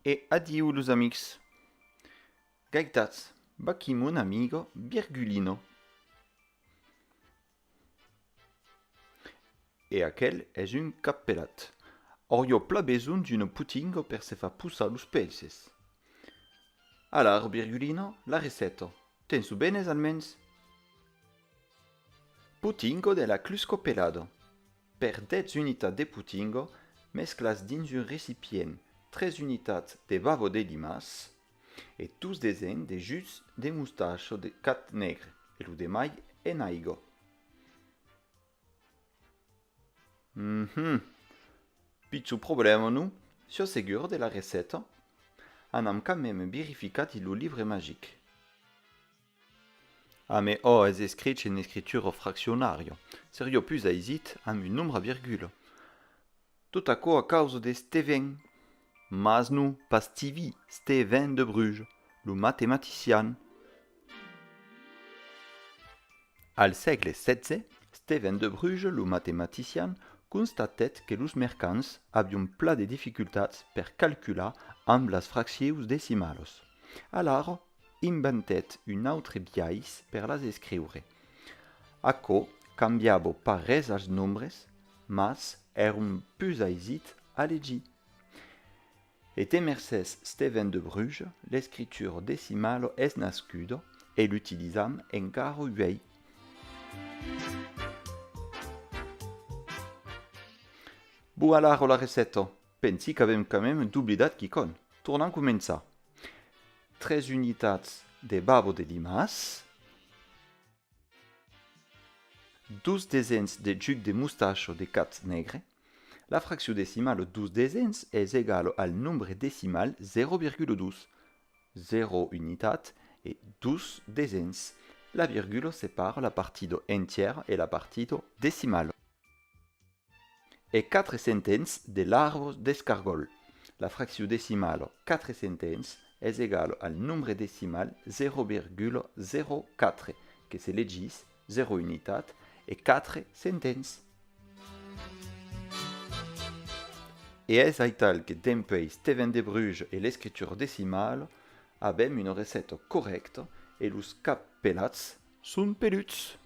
E adieu los amics. Gaitats, baqui mon amigo Virgulino. E aquel es un cappelat. Or io pla besoin d'un putingo per se fa poussar los pelses. Alors, Virgulino, la receta. Tensu benes almens? Putingo de la clusco pelado. Per 10 unitats de putingo, mesclas dins un recipient 3 unitats de bavo de limas et 12 desenes de jus de mustacho de cat negre, e lo demai en aigo. Picciu problema nu, sio segur de la receta, anam quand même verificat lo livre magique. Ah mais oh, es escrit en escritura fraccionario, serio plus aisit am un numre a virgule. Tot aquò a causa de Steven. Mas nu, pas Stevie, Steven de Bruges, lo matematician. Al segle XVI, Steven de Bruges, lo matematician, constatet que los mercants avion pla de dificultats per calcular amb las fraccions decimalos. Alors, inventet un autre biais per las escriure. Aquò cambiabo pas res als nombres, mas erum plus aisit a legir. Et mercès Steven de Bruges, l'escriture decimale es nascudo e l'utilisam encara uei. Bu alar la receta, pensi qu'avem quand même d'oblidat quicon. Tornam començar. 3 unitats de bavo de limas, 12 desens de juc de mustacho de cat negre. La fraction décimale 12 desens est égale al nombre decimal 0,12. 0 unitat et 12 desens. La virgule sépare la partido entière et la partido décimale. Et 4 centaines de l'arbre d'escargol. La fraction décimale 4 centaines est égale al nombre decimal 0,04, que se legis 0 unitat et 4 centaines. Et es aital que dempei Steven de Bruges et l'escriture décimale avem une recette correcte et los cappelats sunt peluts.